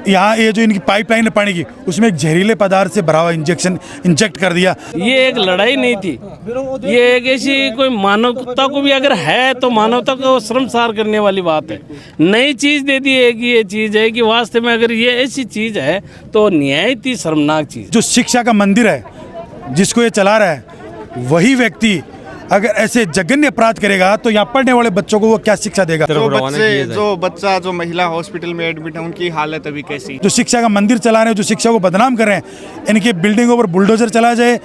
ये एक लड़ाई नहीं थी, ये एक ऐसी कोई मानवता को भी अगर है तो मानवता को शर्मसार करने वाली बात है। नई चीज दे दी है कि ये चीज है कि वास्तव में अगर ये ऐसी चीज है तो निहायत ही शर्मनाक चीज। जो शिक्षा का मंदिर है जिसको ये चला रहा है, वही व्यक्ति अगर ऐसे जघन्य अपराध करेगा तो यहाँ पढ़ने वाले बच्चों को वो क्या शिक्षा देगा? जो महिला हॉस्पिटल में एडमिट है, उनकी हालत अभी कैसी? जो शिक्षा का मंदिर चला रहे हैं, जो शिक्षा को बदनाम कर रहे हैं, इनकी बिल्डिंगों पर बुलडोजर चला जाए,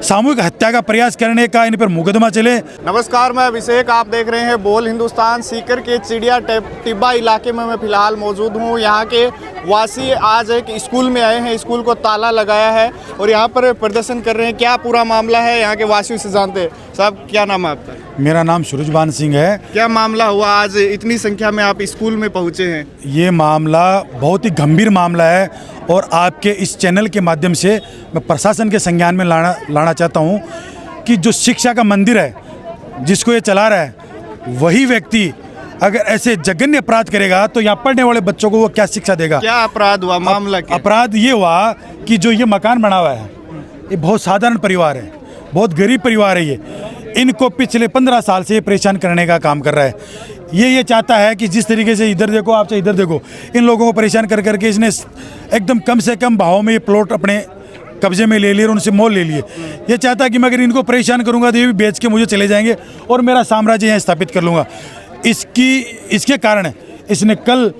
सामूहिक हत्या का प्रयास करने का इन पर मुकदमा चले। नमस्कार, मैं अभिषेक, आप देख रहे हैं बोल हिंदुस्तान। सीकर के चिड़िया टिब्बा इलाके में मैं फिलहाल मौजूद हूँ। यहाँ के वासी आज एक स्कूल में आए हैं, स्कूल को ताला लगाया है और यहाँ पर प्रदर्शन कर रहे हैं। क्या पूरा मामला है यहाँ के वासियों से जानते हैं। साहब, क्या नाम है आपका? मेरा नाम सूरजबान सिंह है। क्या मामला हुआ, आज इतनी संख्या में आप स्कूल में पहुँचे हैं? ये मामला बहुत ही गंभीर मामला है और आपके इस चैनल के माध्यम से मैं प्रशासन के संज्ञान में लाना चाहता हूँ कि जो शिक्षा का मंदिर है जिसको ये चला रहा है, वही व्यक्ति अगर ऐसे जघन्य अपराध करेगा तो यहाँ पढ़ने वाले बच्चों को वो क्या शिक्षा देगा? क्या अपराध हुआ, मामला क्या? अपराध ये हुआ कि जो ये मकान बना हुआ है, ये बहुत साधारण परिवार है, बहुत गरीब परिवार है। ये इनको पिछले 15 साल से ये परेशान करने का काम कर रहा है। ये चाहता है कि जिस तरीके से इधर देखो, आप चाहे इधर देखो, इन लोगों को परेशान कर करके इसने एकदम कम से कम भाव में ये प्लॉट अपने कब्जे में ले लिए और उनसे मोल ले लिए। ये चाहता है कि मैं अगर इनको परेशान करूंगा तो ये भी बेच के मुझे चले जाएंगे और मेरा साम्राज्य यहाँ स्थापित कर लूँगा। इसके कारण इसने कल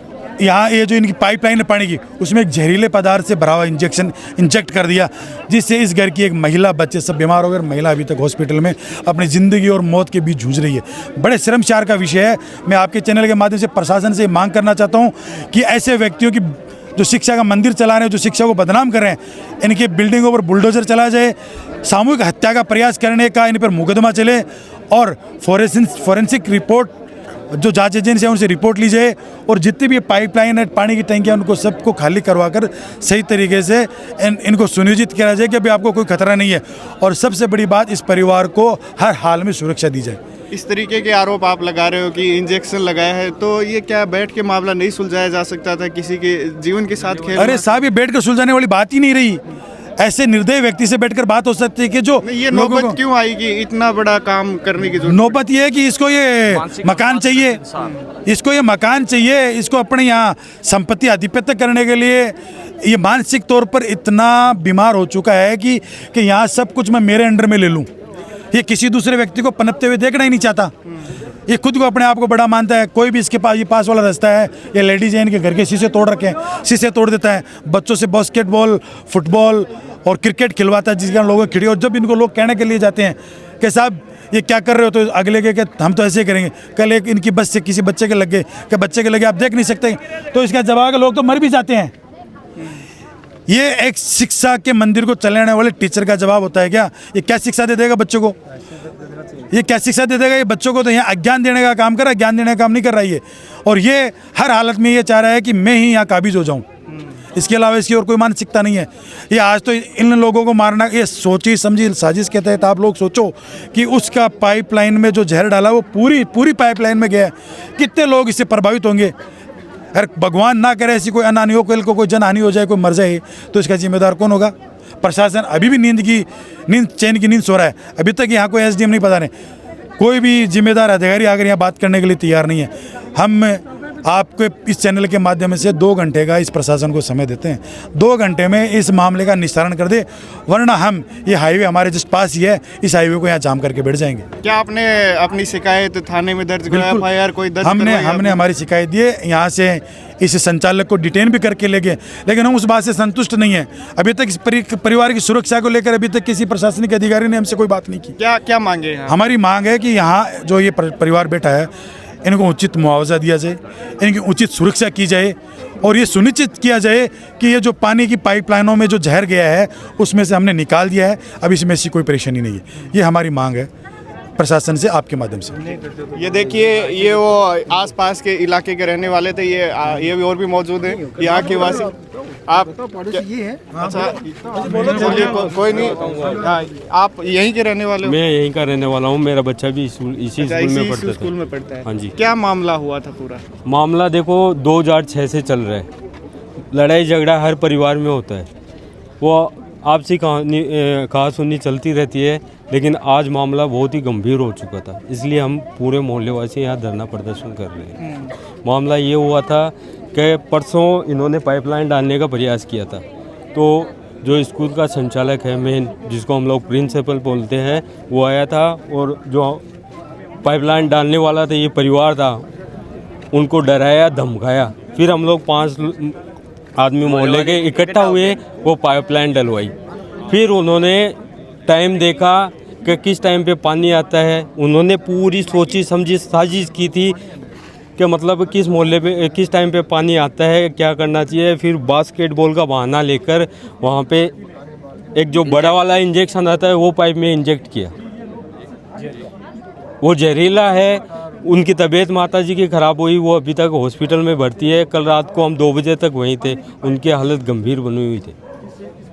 यहाँ ये जो इनकी पाइपलाइन है पानी की, उसमें एक जहरीले पदार्थ से भरा हुआ इंजेक्ट कर दिया, जिससे इस घर की एक महिला, बच्चे सब बीमार हो गए। महिला अभी तक हॉस्पिटल में अपनी ज़िंदगी और मौत के बीच जूझ रही है। बड़े शर्मसार का विषय है। मैं आपके चैनल के माध्यम से प्रशासन से मांग करना चाहता हूँ कि ऐसे व्यक्तियों की जो शिक्षा का मंदिर चला रहे हैं, जो शिक्षा को बदनाम कर रहे हैं, इनकी बिल्डिंगों पर बुलडोजर चला जाए, सामूहिक हत्या का प्रयास करने का इन पर मुकदमा चले और फॉरेंसिक रिपोर्ट जो जांच एजेंसी है उनसे रिपोर्ट ली जाए और जितनी भी पाइपलाइन है, पानी की टंकियाँ, उनको सबको खाली करवाकर सही तरीके से इनको सुनियोजित किया जाए कि अभी आपको कोई खतरा नहीं है। और सबसे बड़ी बात, इस परिवार को हर हाल में सुरक्षा दी जाए। इस तरीके के आरोप आप लगा रहे हो कि इंजेक्शन लगाया है, तो ये क्या बैठ के मामला नहीं सुलझाया जा सकता था? किसी के जीवन के साथ खेल? अरे साहब, ये बैठ कर सुलझाने वाली बात ही नहीं रही। ऐसे निर्दयी व्यक्ति से बैठकर बात हो सकती है कि जो ये नौबत क्यों आई कि इतना बड़ा काम करने की जरूरत? नौबत ये है कि इसको ये मकान चाहिए, इसको ये मकान चाहिए, इसको अपने यहाँ संपत्ति आधिपत्य करने के लिए ये मानसिक तौर पर इतना बीमार हो चुका है कि यहाँ सब कुछ मैं मेरे अंडर में ले लूँ। ये किसी दूसरे व्यक्ति को पनपते हुए देखना ही नहीं चाहता। ये खुद को अपने आप को बड़ा मानता है। कोई भी इसके पास, ये पास वाला रास्ता है, ये लेडीज है, इनके घर के शीशे तोड़ रखे हैं, शीशे तोड़ देता है, बच्चों से बास्केटबॉल, फुटबॉल और क्रिकेट खिलवाता है, जिसके लोगों की खिड़ी। और जब इनको लोग कहने के लिए जाते हैं कि साहब ये क्या कर रहे हो, तो अगले के हम तो ऐसे ही करेंगे। कल एक इनकी बस से किसी बच्चे के लग गए कि बच्चे के लगे आप देख नहीं सकते, तो इसका जवाब लोग तो मर भी जाते हैं। ये एक शिक्षा के मंदिर को चलाने वाले टीचर का जवाब होता है क्या? ये क्या शिक्षा दे देगा बच्चों को? ये क्या शिक्षा दे देगा? ये बच्चों को तो यहाँ अज्ञान देने का काम कर रहा है, ज्ञान देने का काम नहीं कर रहा है ये। और ये हर हालत में ये चाह रहा है कि मैं ही यहाँ काबिज हो जाऊँ। इसके अलावा इसकी और कोई मानसिकता नहीं है। ये आज तो इन लोगों को मारना, ये सोची समझी साजिश के तहत आप लोग सोचो कि उसका पाइपलाइन में जो जहर डाला वो पूरी पाइपलाइन में गया है। कितने लोग इससे प्रभावित होंगे? अगर भगवान ना करे ऐसी कोई अनहानि हो, कोई कोई जनहानि हो जाए, कोई मर जाए, तो इसका जिम्मेदार कौन होगा? प्रशासन अभी भी चैन की नींद सो रहा है। अभी तक यहाँ कोई एसडीएम नहीं पता नहीं, कोई भी जिम्मेदार अधिकारी आकर यहाँ बात करने के लिए तैयार नहीं है। हम आपके इस चैनल के माध्यम से 2 घंटे का इस प्रशासन को समय देते हैं, 2 घंटे में इस मामले का निस्तारण कर दे, वरना हम ये हाईवे हमारे जस्ट पास ही है, इस हाईवे को यहाँ जाम करके बैठ जाएंगे। क्या आपने अपनी शिकायत थाने में दर्ज कराया? एफआईआर कोई दर्ज? हमने हमारी शिकायत दी है। यहाँ से इस संचालक को डिटेन भी करके ले गए, लेकिन हम उस बात से संतुष्ट नहीं है। अभी तक इस परिवार की सुरक्षा को लेकर अभी तक किसी प्रशासनिक अधिकारी ने हमसे कोई बात नहीं की। क्या मांगे? हमारी मांग है कि यहाँ जो ये परिवार बैठा है, इनको उचित मुआवजा दिया जाए, इनकी उचित सुरक्षा की जाए और ये सुनिश्चित किया जाए कि ये जो पानी की पाइपलाइनों में जो जहर गया है उसमें से हमने निकाल दिया है। अब इसमें ऐसी कोई परेशानी नहीं है। ये हमारी मांग है प्रशासन से आपके माध्यम से। ये देखिए, ये वो आसपास के इलाके के रहने वाले थे, ये भी और भी मौजूद हैं यहाँ के वासी। आप ये है? अच्छा, कोई नहीं। आप यहीं के रहने वाले हो? मैं यहीं का रहने वाला हूँ। मेरा बच्चा भी इसी स्कूल में पढ़ता है। हाँ जी। क्या मामला हुआ था पूरा? मामला देखो 2006 से चल रहा है। लड़ाई झगड़ा हर परिवार में होता है, वो आपसी कहा सुनी चलती रहती है, लेकिन आज मामला बहुत ही गंभीर हो चुका था, इसलिए हम पूरे मोहल्ले वासी यहाँ धरना प्रदर्शन कर रहे हैं। मामला ये हुआ था कि परसों इन्होंने पाइपलाइन डालने का प्रयास किया था, तो जो स्कूल का संचालक है मेन, जिसको हम लोग प्रिंसिपल बोलते हैं, वो आया था और जो पाइपलाइन डालने वाला था, ये परिवार था, उनको डराया धमकाया। फिर हम लोग 5 आदमी मोहल्ले के इकट्ठा हुए, वो पाइपलाइन डलवाई। फिर उन्होंने टाइम देखा कि किस टाइम पे पानी आता है, उन्होंने पूरी सोची समझी साजिश की थी कि मतलब किस मोहल्ले पे किस टाइम पे पानी आता है, क्या करना चाहिए। फिर बास्केटबॉल का बहाना लेकर वहाँ पे एक जो बड़ा वाला इंजेक्शन आता है वो पाइप में इंजेक्ट किया, वो जहरीला है। उनकी तबीयत माताजी की ख़राब हुई, वो अभी तक हॉस्पिटल में भर्ती है। कल रात को हम 2 बजे तक वहीं थे, उनकी हालत गंभीर बनी हुई थी।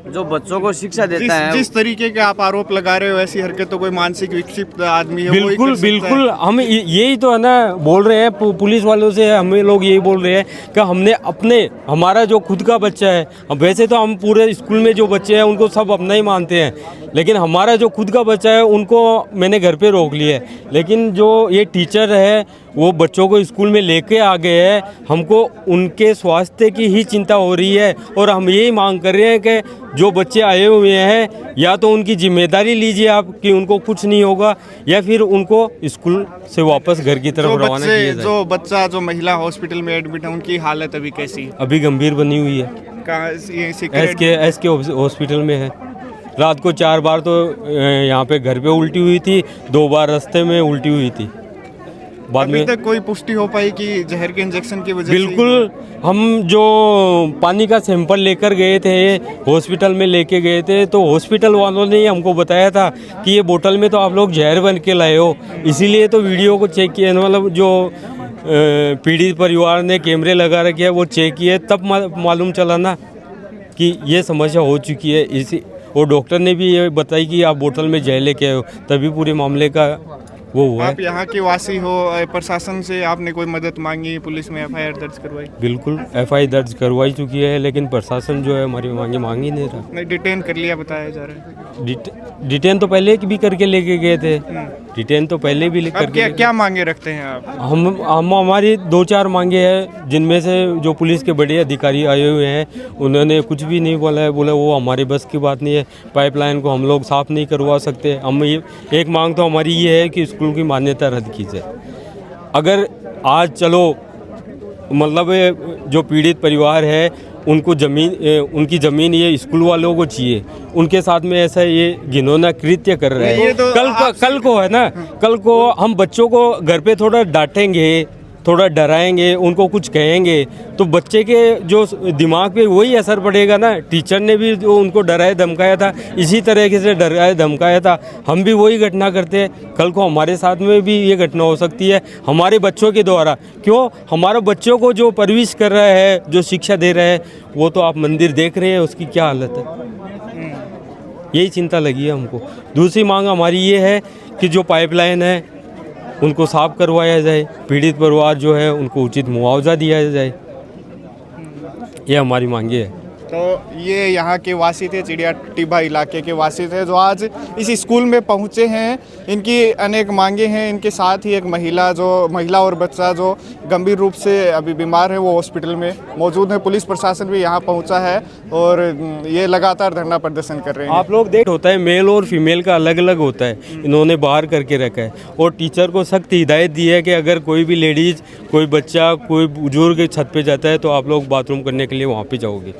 जो बच्चों को शिक्षा देता है, जिस तरीके के आप आरोप लगा रहे हो, ऐसी हरकत तो कोई मानसिक विक्षिप्त आदमी है बिल्कुल बिल्कुल, हम यही तो है ना बोल रहे हैं पुलिस वालों से, हमें लोग यही बोल रहे हैं कि हमने हमारा जो खुद का बच्चा है, वैसे तो हम पूरे स्कूल में जो बच्चे हैं उनको सब अपना ही मानते हैं, लेकिन हमारा जो खुद का बच्चा है उनको मैंने घर पे रोक लिया है। लेकिन जो ये टीचर है वो बच्चों को स्कूल में लेके आ गए हैं, हमको उनके स्वास्थ्य की ही चिंता हो रही है और हम यही मांग कर रहे हैं कि जो बच्चे आए हुए हैं या तो उनकी जिम्मेदारी लीजिए आप कि उनको कुछ नहीं होगा, या फिर उनको स्कूल से वापस घर की तरफ रवाना किया जाए। जो महिला हॉस्पिटल में एडमिट है, उनकी हालत अभी कैसी है? अभी गंभीर बनी हुई है, एसके हॉस्पिटल में है। रात को 4 बार तो यहाँ पे घर पे उल्टी हुई थी, 2 बार रास्ते में उल्टी हुई थी। बाद में अभी तक कोई पुष्टि हो पाई कि जहर के इंजेक्शन की वजह बिल्कुल, हम जो पानी का सैंपल लेकर गए थे, हॉस्पिटल में लेके गए थे, तो हॉस्पिटल वालों ने हमको बताया था कि ये बोतल में तो आप लोग जहर बन के लाए हो, इसीलिए तो वीडियो को चेक किया, मतलब जो पीड़ित परिवार ने कैमरे लगा रखे हैं वो चेक किए, तब मालूम चला ना कि ये समस्या हो चुकी है। इसी और डॉक्टर ने भी ये बताई कि आप बोतल में जहर लेके आए हो, तभी पूरे मामले का वो हुआ है। आप यहाँ के वासी हो, प्रशासन से आपने कोई मदद मांगी, पुलिस में एफआईआर दर्ज करवाई? बिल्कुल एफआईआर दर्ज करवाई चुकी है, लेकिन प्रशासन जो है हमारी मांग ही नहीं रहा। नहीं, डिटेन कर लिया बताया जा रहा है। डिटेन तो पहले भी करके लेके गए थे, डिटेन तो पहले भी करके। क्या मांगे रखते हैं आप? हम हमारी 2-4 मांगे हैं, जिनमें से जो पुलिस के बड़े अधिकारी आए हुए हैं उन्होंने कुछ भी नहीं बोला है, बोला वो हमारे बस की बात नहीं है, पाइपलाइन को हम लोग साफ़ नहीं करवा सकते। हम ये एक मांग तो हमारी ये है कि स्कूल की मान्यता रद्द की जाए। अगर आज चलो मतलब जो पीड़ित परिवार है उनको उनकी ज़मीन ये स्कूल वालों को चाहिए, उनके साथ में ऐसा ये घिनौना कृत्य कर रहे हैं। तो कल को है ना, कल को हम बच्चों को घर पे थोड़ा डांटेंगे, थोड़ा डराएंगे, उनको कुछ कहेंगे, तो बच्चे के जो दिमाग पे वही असर पड़ेगा ना। टीचर ने भी जो उनको डराया धमकाया था, इसी तरीके से डराया धमकाया था, हम भी वही घटना करते हैं, कल को हमारे साथ में भी ये घटना हो सकती है हमारे बच्चों के द्वारा। क्यों? हमारे बच्चों को जो परवरिश कर रहा है, जो शिक्षा दे रहा है, वो तो आप मंदिर देख रहे हैं उसकी क्या हालत है, यही चिंता लगी है हमको। दूसरी मांग हमारी ये है कि जो पाइपलाइन है उनको साफ करवाया जाए, पीड़ित परिवार जो है उनको उचित मुआवजा दिया जाए, ये हमारी मांगे है। तो ये यहाँ के वासी थे, चिड़िया टिब्बा इलाके के वासी थे, जो आज इस स्कूल में पहुँचे हैं। इनकी अनेक मांगे हैं। इनके साथ ही एक महिला और बच्चा जो गंभीर रूप से अभी बीमार है, वो हॉस्पिटल में मौजूद है। पुलिस प्रशासन भी यहाँ पहुँचा है और ये लगातार धरना प्रदर्शन कर रहे हैं। आप लोग देख होता है मेल और फीमेल का अलग अलग होता है, इन्होंने बाहर करके रखा है और टीचर को सख्त हिदायत दी है कि अगर कोई भी लेडीज़, कोई बच्चा, कोई बुजुर्ग छत पे जाता है तो आप लोग बाथरूम करने के लिए वहाँ पे जाओगे।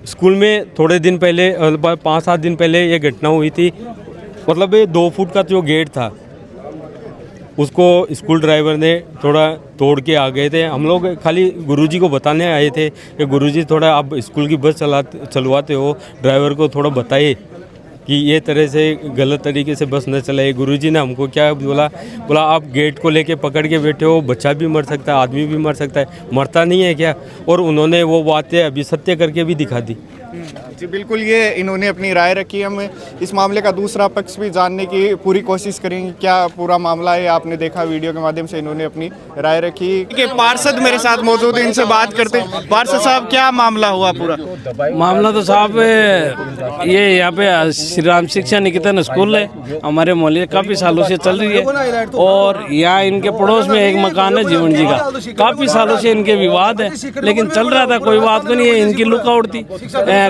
स्कूल में थोड़े दिन पहले 5-7 दिन पहले ये घटना हुई थी, मतलब ये 2 फुट का जो गेट था उसको स्कूल ड्राइवर ने थोड़ा तोड़ के आ गए थे। हम लोग खाली गुरुजी को बताने आए थे कि गुरुजी थोड़ा आप स्कूल की बस चलवाते हो, ड्राइवर को थोड़ा बताइए कि ये तरह से गलत तरीके से बस न चलाए। गुरुजी ने हमको क्या बोला आप गेट को लेके पकड़ के बैठे हो, बच्चा भी मर सकता है, आदमी भी मर सकता है, मरता नहीं है क्या? और उन्होंने वो बातें अभी सत्य करके भी दिखा दी। जी बिल्कुल, ये इन्होंने अपनी राय रखी। हम इस मामले का दूसरा पक्ष भी जानने की पूरी कोशिश करेंगे, क्या पूरा मामला है। आपने देखा वीडियो के माध्यम से इन्होंने अपनी राय रखी। कि पार्षद मेरे साथ मौजूद है, इनसे बात करते हैं। पार्षद साहब, क्या मामला हुआ पूरा? मामला तो साहब ये यहाँ पे श्री राम शिक्षा निकेतन स्कूल है, हमारे मोहल्ले काफ़ी सालों से चल रही है। और यहाँ इनके पड़ोस में एक मकान है जीवन जी का, काफ़ी सालों से इनके विवाद है, लेकिन चल रहा था, कोई बात नहीं है। इनकी लुकआउट थी,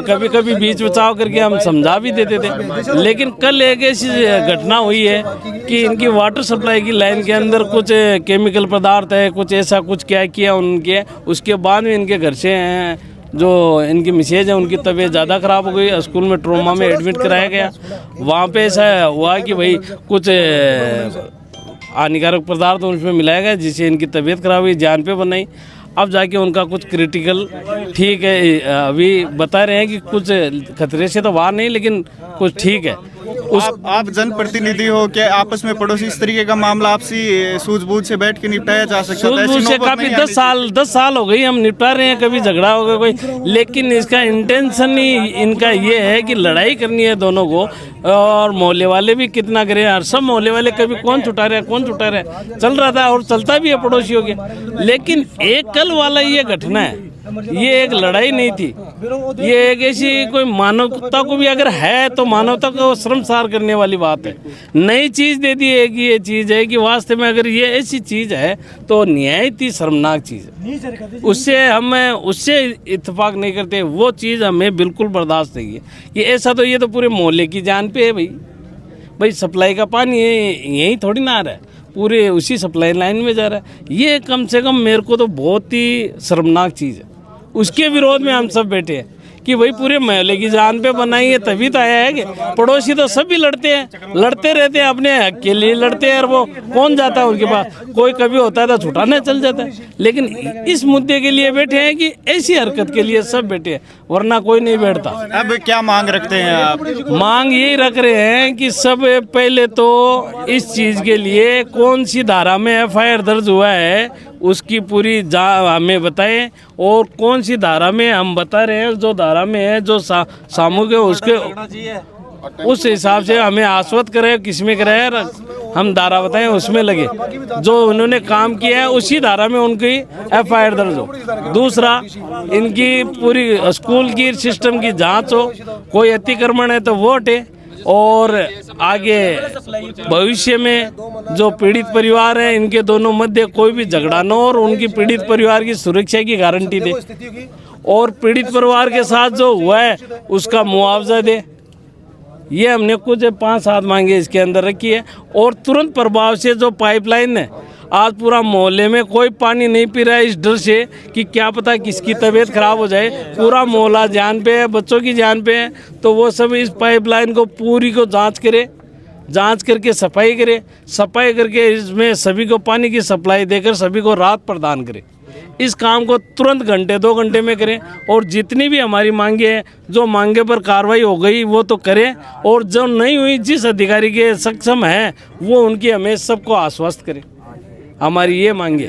कभी कभी बीच बचाव करके हम समझा भी देते थे। लेकिन कल एक ऐसी घटना हुई है कि इनकी वाटर सप्लाई की लाइन के अंदर कुछ केमिकल पदार्थ है, कुछ ऐसा कुछ क्या किया उनके, उसके बाद में इनके घर से जो इनकी मिसेज है उनकी तबीयत ज़्यादा ख़राब हो गई, स्कूल में ट्रोमा में एडमिट कराया गया। वहाँ पे ऐसा हुआ कि भाई कुछ हानिकारक पदार्थ उसमें मिलाया गया, जिससे इनकी तबीयत खराब हुई, जान पे बनाई। अब जाके उनका कुछ क्रिटिकल ठीक है, अभी बता रहे हैं कि कुछ खतरे से तो बाहर नहीं, लेकिन कुछ ठीक है। आप जनप्रतिनिधि हो, क्या आपस में पड़ोसी इस तरीके का मामला आपसी सूझबूझ से बैठ के निपटाया जा सकता है? सूझबूझ से काफी 10 साल हो गई हम निपटा रहे हैं, कभी झगड़ा होगा कोई, लेकिन इसका इंटेंशन ही इनका ये है कि लड़ाई करनी है दोनों को। और मोहल्ले वाले भी कितना करें यार, सब मोहल्ले वाले कभी कौन छुटा रहे चल रहा था और चलता भी है पड़ोसियों के। लेकिन एक कल वाला ये घटना है, ये एक लड़ाई नहीं थी, ये एक ऐसी कोई मानवता को भी अगर है तो मानवता को शर्मसार करने वाली बात है। नई चीज़ दे दी है कि ये चीज़ है कि वास्तव में अगर ये ऐसी चीज़ है तो निहायत ही शर्मनाक चीज़ है। उससे इत्तेफाक नहीं करते, वो चीज़ हमें बिल्कुल बर्दाश्त नहीं है। ये ऐसा तो ये तो पूरे मोहल्ले की जान पे है भाई सप्लाई का पानी है, यही थोड़ी ना आ रहा है, पूरे उसी सप्लाई लाइन में जा रहा है। ये कम से कम मेरे को तो बहुत ही शर्मनाक चीज़ है। उसके विरोध में हम सब बैठे हैं कि भाई पूरे मोहल्ले की जान पे बनाई है, तभी तो आया है कि पड़ोसी तो सभी लड़ते रहते हैं, अपने हक के लिए लड़ते हैं। और वो कौन जाता है उनके पास, कोई कभी होता है तो छुटाने चल जाता है। लेकिन इस मुद्दे के लिए बैठे हैं कि ऐसी हरकत के लिए सब बैठे हैं, वरना कोई नहीं बैठता। अब क्या मांग रखते हैं आप? मांग यही रख रहे हैं कि सब पहले तो इस चीज़ के लिए कौन सी धारा में FIR दर्ज हुआ है उसकी पूरी हमें बताएं, और कौन सी धारा में हम बता रहे हैं, जो धारा में है, जो सामूहिक है, उसके उस हिसाब से हमें आश्वस्त करें, किस में करें, हम धारा बताएं उसमें लगे। जो उन्होंने काम किया है उसी धारा में उनकी FIR दर्ज हो। दूसरा, इनकी पूरी स्कूल की सिस्टम की जांच हो, कोई अतिक्रमण है तो वो हटे, और आगे भविष्य में जो पीड़ित परिवार है इनके दोनों मध्य कोई भी झगड़ा न हो, और उनकी पीड़ित परिवार की सुरक्षा की गारंटी दे, और पीड़ित परिवार के साथ जो हुआ है उसका मुआवजा दे। ये हमने कुछ 5-7 मांगे इसके अंदर रखी है। और तुरंत प्रभाव से जो पाइपलाइन है, आज पूरा मोहल्ले में कोई पानी नहीं पी रहा है इस डर से कि क्या पता किसकी तबीयत खराब हो जाए। पूरा मोहल्ला जान पे है, बच्चों की जान पे है, तो वो सब इस पाइपलाइन को पूरी को जांच करके सफाई करके इसमें सभी को पानी की सप्लाई देकर सभी को राहत प्रदान करे। इस काम को तुरंत 1-2 घंटे में करें, और जितनी भी हमारी मांगे हैं, जो मांगे पर कार्रवाई हो गई वो तो करें, और जो नहीं हुई, जिस अधिकारी के सक्षम है वो उनकी हमें सबको आश्वस्त करें। हमारी ये मांगे।